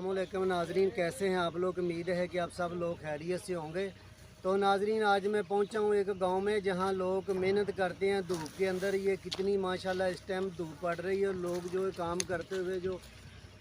अस्सलामुअलैकुम नाजरीन, कैसे हैं आप लोग। उम्मीद है कि आप सब लोग खैरियत से होंगे। तो नाजरीन, आज मैं पहुंचा हूं एक गांव में जहां लोग मेहनत करते हैं धूप के अंदर। ये कितनी माशाल्लाह इस टाइम धूप पड़ रही है। लोग जो है काम करते हुए जो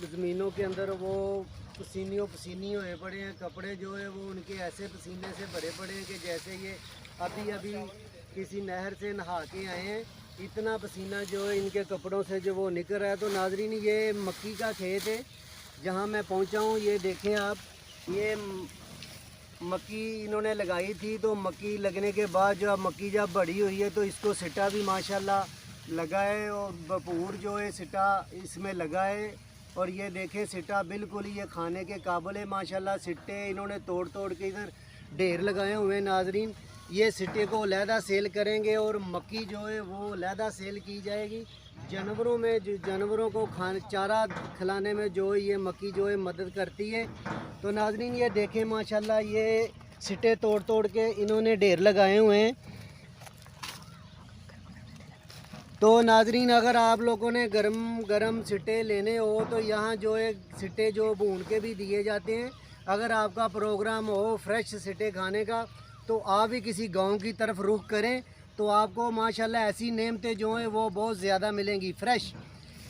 ज़मीनों के अंदर वो पसीनी हुए पड़े हैं। कपड़े जो है वो उनके ऐसे पसीने से भरे पड़े हैं कि जैसे ये अभी अभी किसी नहर से नहा के आए हैं। इतना पसीना जो है इनके कपड़ों से जो वो निकल रहा है। तो नाजरीन, ये मक्की का खेत है जहाँ मैं पहुँचा हूँ। ये देखें आप, ये मक्की इन्होंने लगाई थी। तो मक्की लगने के बाद जो अब मक्की जब बड़ी हुई है तो इसको सिटा भी माशाल्लाह लगा है और भरपूर जो है सिटा इसमें लगा है। और ये देखें सिटा बिल्कुल ये खाने के काबिल है माशाल्लाह। सिट्टे इन्होंने तोड़ तोड़ के इधर ढेर लगाए हुए हैं नाजरीन। ये सिट्टे को अलहदा सेल करेंगे और मक्की जो है वो अलहदा सेल की जाएगी। जानवरों में जो जानवरों को चारा खिलाने में जो है ये मक्की जो है मदद करती है। तो नाजरीन, ये देखें माशाल्लाह ये सिट्टे तोड़ तोड़ के इन्होंने ढेर लगाए हुए हैं। तो नाजरीन, अगर आप लोगों ने गरम गरम सिट्टे लेने हो तो यहाँ जो है सिट्टे जो भून के भी दिए जाते हैं। अगर आपका प्रोग्राम हो फ्रेश सिट्टे खाने का तो आप भी किसी गांव की तरफ रुख करें तो आपको माशाल्लाह ऐसी नेमतें जो हैं वो बहुत ज़्यादा मिलेंगी फ्रेश।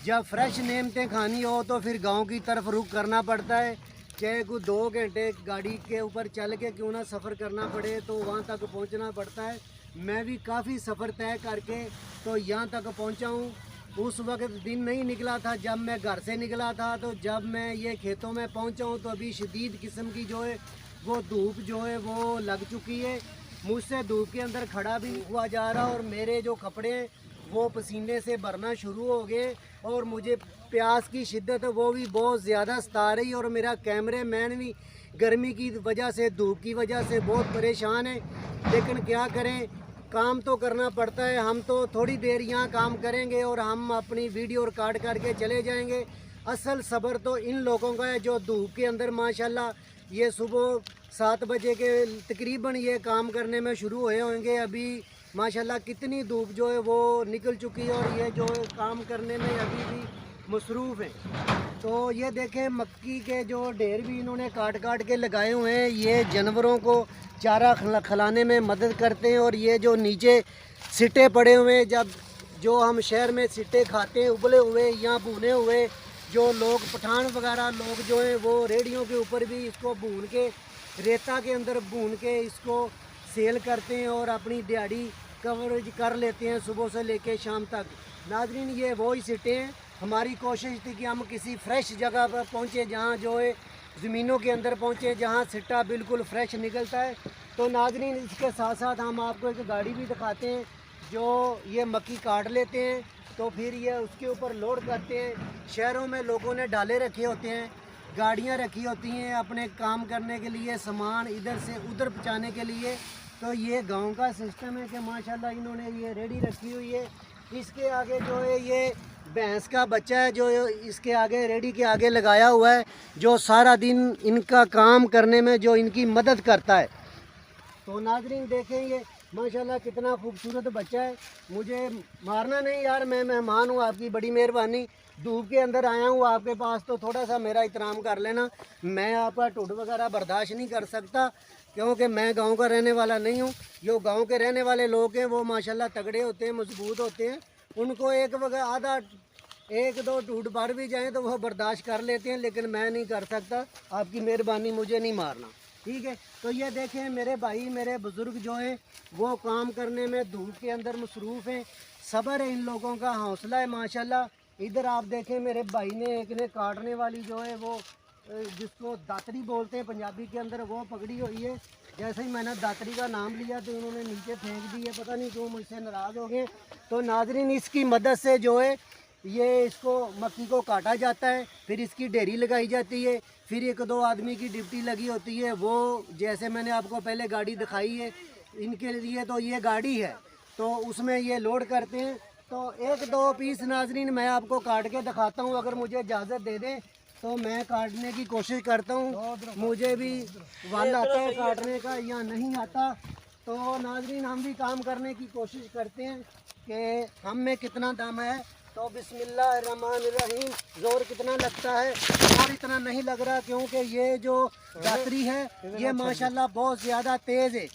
जब फ्रेश नेमतें खानी हो तो फिर गांव की तरफ रुख करना पड़ता है। चाहे कोई 2 घंटे गाड़ी के ऊपर चल के क्यों ना सफ़र करना पड़े तो वहाँ तक पहुँचना पड़ता है। मैं भी काफ़ी सफ़र तय करके तो यहाँ तक पहुँचा हूँ। उस वक्त दिन नहीं निकला था जब मैं घर से निकला था। तो जब मैं ये खेतों में पहुँचा हूँ तो अभी शदीद किस्म की जो है वो धूप जो है वो लग चुकी है। मुझसे धूप के अंदर खड़ा भी नहीं हुआ जा रहा और मेरे जो कपड़े वो पसीने से भरना शुरू हो गए और मुझे प्यास की शिद्दत वो भी बहुत ज़्यादा सता रही। और मेरा कैमरे मैन भी गर्मी की वजह से धूप की वजह से बहुत परेशान है। लेकिन क्या करें, काम तो करना पड़ता है। हम तो थोड़ी देर यहाँ काम करेंगे और हम अपनी वीडियो रिकॉर्ड करके चले जाएंगे। असल सब्र तो इन लोगों का है जो धूप के अंदर माशाल्लाह ये सुबह 7 बजे के तकरीबन ये काम करने में शुरू हुए होंगे। अभी माशाल्लाह कितनी धूप जो है वो निकल चुकी है और ये जो है काम करने में अभी भी मसरूफ़ हैं। तो ये देखें मक्की के जो ढेर भी इन्होंने काट काट के लगाए हुए हैं। ये जानवरों को चारा खिलाने में मदद करते हैं। और ये जो नीचे सिट्टे पड़े हुए हैं, जब जो हम शहर में सिट्टे खाते हैं उबले हुए या भुने हुए, जो लोग पठान वगैरह लोग जो हैं वो रेडियों के ऊपर भी इसको भून के रेता के अंदर भून के इसको सेल करते हैं और अपनी दिहाड़ी कवरेज कर लेते हैं सुबह से लेके शाम तक। नाजरीन, ये वो ही सिट्टे हैं। हमारी कोशिश थी कि हम किसी फ्रेश जगह पर पहुँचे जहाँ जो है ज़मीनों के अंदर पहुँचे जहाँ सिट्टा बिल्कुल फ्रेश निकलता है। तो नाजरीन, इसके साथ साथ हम आपको एक गाड़ी भी दिखाते हैं जो ये मक्की काट लेते हैं तो फिर ये उसके ऊपर लोड करते हैं। शहरों में लोगों ने डाले रखे होते हैं, गाड़ियाँ रखी होती हैं अपने काम करने के लिए, सामान इधर से उधर पहुँचाने के लिए। तो ये गांव का सिस्टम है कि माशाल्लाह इन्होंने ये रेडी रखी हुई है। इसके आगे जो है ये भैंस का बच्चा है जो इसके आगे रेडी के आगे लगाया हुआ है, जो सारा दिन इनका काम करने में जो इनकी मदद करता है। तो नाजरीन देखें ये माशाल्लाह कितना खूबसूरत बच्चा है। मुझे मारना नहीं यार, मैं मेहमान हूँ, आपकी बड़ी मेहरबानी। धूप के अंदर आया हूँ आपके पास तो थोड़ा सा मेरा एहतराम कर लेना। मैं आपका टुड वगैरह बर्दाश्त नहीं कर सकता क्योंकि मैं गांव का रहने वाला नहीं हूँ। जो गांव के रहने वाले लोग हैं वो माशाल्लाह तगड़े होते हैं, मजबूत होते हैं। उनको आधा 1-2 टूट भर भी जाएँ तो वह बर्दाश्त कर लेते हैं, लेकिन मैं नहीं कर सकता। आपकी मेहरबानी, मुझे नहीं मारना, ठीक है। तो ये देखें मेरे भाई मेरे बुज़ुर्ग जो हैं वो काम करने में धूप के अंदर मसरूफ़ हैं। सब्र है इन लोगों का, हौसला है माशाल्लाह। इधर आप देखें मेरे भाई ने एक ने काटने वाली जो है वो जिसको दातरी बोलते हैं पंजाबी के अंदर, वो पकड़ी हुई है। जैसे ही मैंने दातरी का नाम लिया तो उन्होंने नीचे फेंक दी है, पता नहीं क्यों मुझसे नाराज़ हो गए। तो नाजरीन, इसकी मदद से जो है ये इसको मक्की को काटा जाता है, फिर इसकी ढेरी लगाई जाती है, फिर 1-2 आदमी की ड्यूटी लगी होती है। वो जैसे मैंने आपको पहले गाड़ी दिखाई है इनके लिए, तो ये गाड़ी है तो उसमें ये लोड करते हैं। तो 1-2 पीस नाजरीन मैं आपको काट के दिखाता हूँ, अगर मुझे इजाज़त दे दें तो मैं काटने की कोशिश करता हूँ। मुझे भी वाल आता है काटने का या नहीं आता। तो नाजरीन, हम भी काम करने की कोशिश करते हैं कि हम में कितना दम है तो बिस्मिल्लाहिर्रहमानिर्रहीम। ज़ोर कितना लगता है, और इतना नहीं लग रहा, क्योंकि ये जो दातरी है ये माशाल्लाह बहुत ज़्यादा तेज़ है,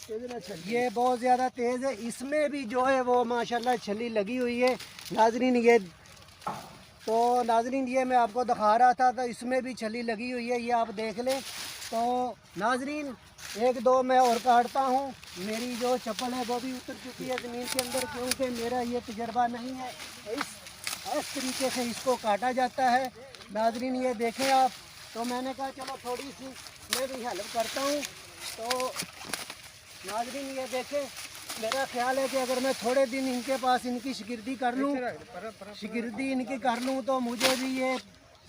ये बहुत ज़्यादा तेज़ है। इसमें भी जो है वो माशाल्लाह छली लगी हुई है नाजरीन। ये मैं आपको दिखा रहा था, तो इसमें भी छली लगी हुई है, ये आप देख लें। तो नाजरीन एक दो मैं और काटता हूँ। मेरी जो चप्पल है वो भी उतर चुकी है ज़मीन के अंदर, क्योंकि मेरा ये तजर्बा नहीं है। इस तरीके से इसको काटा जाता है नाजरीन, ये देखें आप। तो मैंने कहा चलो थोड़ी सी मैं भी हेल्प करता हूँ। तो नाजरीन ये देखें, मेरा ख्याल है कि अगर मैं थोड़े दिन इनके पास इनकी शिगिर्दी कर लूँ तो मुझे भी ये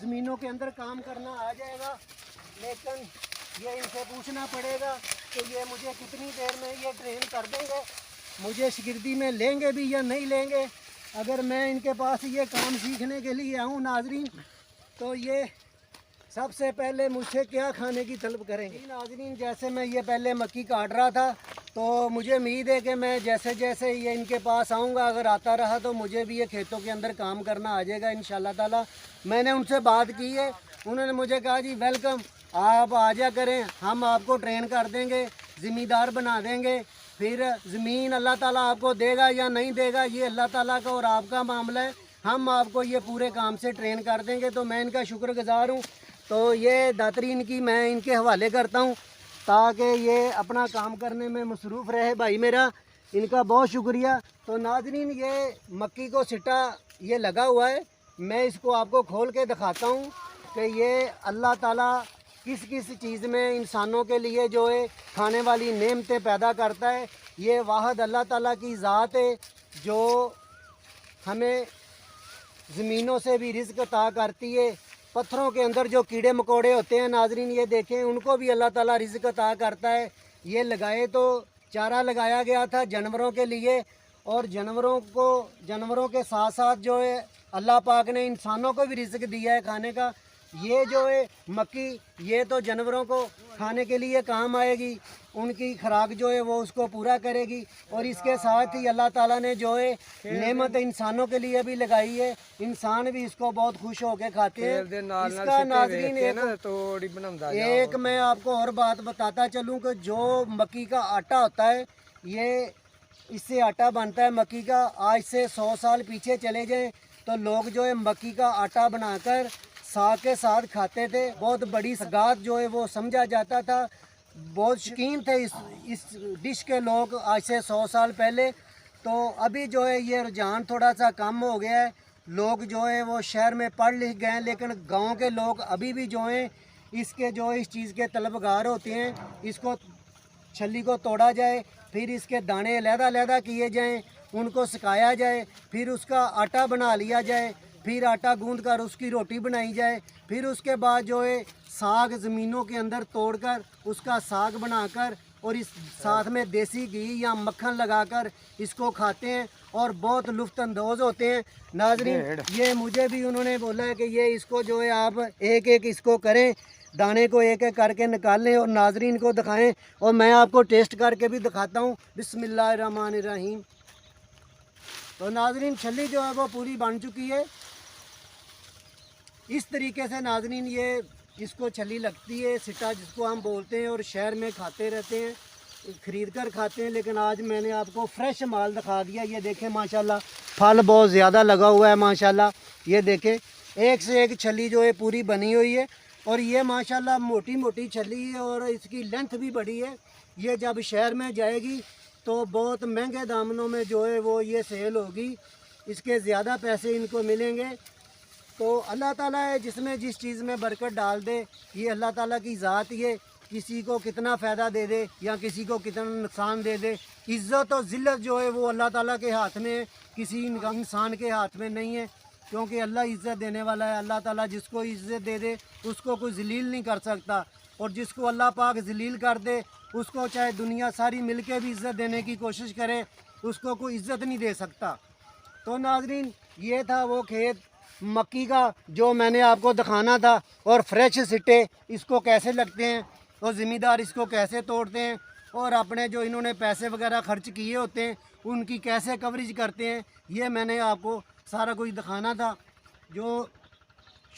ज़मीनों के अंदर काम करना आ जाएगा। लेकिन ये इनसे पूछना पड़ेगा कि ये मुझे कितनी देर में ये ट्रेन कर देंगे, मुझे शिगिर्दी में लेंगे भी या नहीं लेंगे। अगर मैं इनके पास ये काम सीखने के लिए आऊँ नाजरीन, तो ये सबसे पहले मुझसे क्या खाने की तलब करेंगे नाजरीन। जैसे मैं ये पहले मक्की काट रहा था, तो मुझे उम्मीद है कि मैं जैसे जैसे ये इनके पास आऊँगा, अगर आता रहा तो मुझे भी ये खेतों के अंदर काम करना आ जाएगा इंशाल्लाह ताला। मैंने उनसे बात की है, उन्होंने मुझे कहा जी वेलकम, आप आ जा करें, हम आपको ट्रेन कर देंगे, ज़िम्मेदार बना देंगे। फिर ज़मीन अल्लाह ताला आपको देगा या नहीं देगा ये अल्लाह ताला का और आपका मामला है, हम आपको ये पूरे काम से ट्रेन कर देंगे। तो मैं इनका शुक्रगुज़ार हूँ। तो ये दातरी इनकी मैं इनके हवाले करता हूँ, ताकि ये अपना काम करने में मसरूफ़ रहे भाई मेरा, इनका बहुत शुक्रिया। तो नाजरीन ये मक्की को सिट्टा ये लगा हुआ है, मैं इसको आपको खोल के दिखाता हूँ कि ये अल्लाह ताला किस किस चीज़ में इंसानों के लिए जो है खाने वाली नेमतें पैदा करता है। ये वाहद अल्लाह ताला की ज़ात है जो हमें ज़मीनों से भी रिज़्क़ अता करती है। पत्थरों के अंदर जो कीड़े मकोड़े होते हैं नाजरीन ये देखें, उनको भी अल्लाह ताला रिज़्क़ अता करता है। ये लगाए तो चारा लगाया गया था जानवरों के लिए, और जानवरों के साथ साथ जो है अल्लाह पाक ने इंसानों को भी रिज़्क़ दिया है खाने का। ये जो है मक्की ये तो जानवरों को खाने के लिए काम आएगी, उनकी खुराक जो है वो उसको पूरा करेगी। और इसके साथ ही अल्लाह ताला ने जो है नेमत इंसानों के लिए भी लगाई है, इंसान भी इसको बहुत खुश होकर खाते हैं। इसका नाज़रीन एक मैं आपको और बात बताता चलूँ कि जो मक्की का आटा होता है, ये इससे आटा बनता है मक्की का। आज से 100 साल पीछे चले जाएं तो लोग जो है मक्की का आटा बनाकर साग के साथ खाते थे। बहुत बड़ी सगात जो है वो समझा जाता था, बहुत शौकीन थे इस डिश के लोग आज से 100 साल पहले। तो अभी जो है ये रुझान थोड़ा सा कम हो गया है, लोग जो है वो शहर में पढ़ लिख गए हैं, लेकिन गांव के लोग अभी भी जो हैं इसके जो इस चीज़ के तलबगार होते हैं। इसको छली को तोड़ा जाए, फिर इसके दाने अलहदा किए जाएँ, उनको सुखाया जाए, फिर उसका आटा बना लिया जाए, फिर आटा गूंद कर उसकी रोटी बनाई जाए। फिर उसके बाद जो है साग ज़मीनों के अंदर तोड़कर उसका साग बनाकर और इस साथ में देसी घी या मक्खन लगाकर इसको खाते हैं और बहुत लुत्फ़अंदोज़ होते हैं नाजरीन। ये मुझे भी उन्होंने बोला है कि ये इसको जो है आप एक एक इसको करें, दाने को एक एक करके निकालें और नाजरीन को दिखाएं। और मैं आपको टेस्ट करके भी दिखाता हूँ। बिस्मिल्लाहिर्रहमानिर्रहीम। तो नाजरीन छली जो है वो पूरी बन चुकी है। इस तरीके से नाजरीन ये इसको छली लगती है, सिट्टा जिसको हम बोलते हैं, और शहर में खाते रहते हैं, ख़रीद कर खाते हैं। लेकिन आज मैंने आपको फ्रेश माल दिखा दिया। ये देखें माशाल्लाह फल बहुत ज़्यादा लगा हुआ है माशाल्लाह। ये देखें एक से एक छली जो है पूरी बनी हुई है, और ये माशाल्लाह मोटी मोटी छली है और इसकी लेंथ भी बड़ी है। ये जब शहर में जाएगी तो बहुत महंगे दामों में जो है वो ये सेल होगी, इसके ज़्यादा पैसे इनको मिलेंगे। तो अल्लाह ताला है जिसमें जिस चीज़ में बरकत डाल दे, ये अल्लाह ताला की ज़ात। ये किसी को कितना फ़ायदा दे दे या किसी को कितना नुकसान दे दे, इज़्ज़त और ज़िल्लत जो है वो अल्लाह ताला के हाथ में है, किसी इंसान के हाथ में नहीं है। क्योंकि अल्लाह इज़्ज़त देने वाला है। अल्लाह ताला जिसको इज़्ज़त दे दे उसको कोई ज़लील नहीं कर सकता, और जिसको अल्लाह पाक ज़लील कर दे उसको चाहे दुनिया सारी मिल के भी इज़्ज़त देने की कोशिश करे, उसको कोई इज़्ज़त नहीं दे सकता। तो नाज़रीन ये था वो खेत मक्की का जो मैंने आपको दिखाना था, और फ्रेश सिट्टे इसको कैसे लगते हैं और ज़मींदार इसको कैसे तोड़ते हैं। और अपने जो इन्होंने पैसे वगैरह खर्च किए होते हैं उनकी कैसे कवरेज करते हैं, ये मैंने आपको सारा कुछ दिखाना था। जो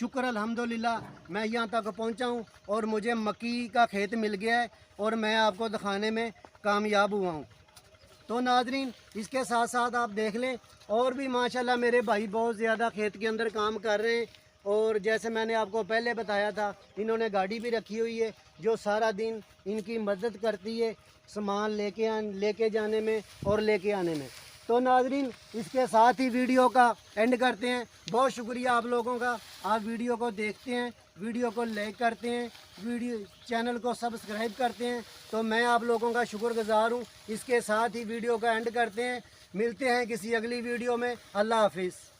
शुक्र अल्हम्दुलिल्लाह मैं यहाँ तक पहुँचा हूँ और मुझे मक्की का खेत मिल गया है और मैं आपको दिखाने में कामयाब हुआ हूँ। तो नाजरीन, इसके साथ साथ आप देख लें और भी माशाल्लाह मेरे भाई बहुत ज़्यादा खेत के अंदर काम कर रहे हैं। और जैसे मैंने आपको पहले बताया था, इन्होंने गाड़ी भी रखी हुई है जो सारा दिन इनकी मदद करती है सामान लेके जाने में और लेके आने में। तो नाजरीन, इसके साथ ही वीडियो का एंड करते हैं। बहुत शुक्रिया आप लोगों का, आप वीडियो को देखते हैं, वीडियो को लाइक करते हैं, वीडियो चैनल को सब्सक्राइब करते हैं, तो मैं आप लोगों का शुक्रगुजार हूँ। इसके साथ ही वीडियो का एंड करते हैं। मिलते हैं किसी अगली वीडियो में। अल्लाह हाफिज़।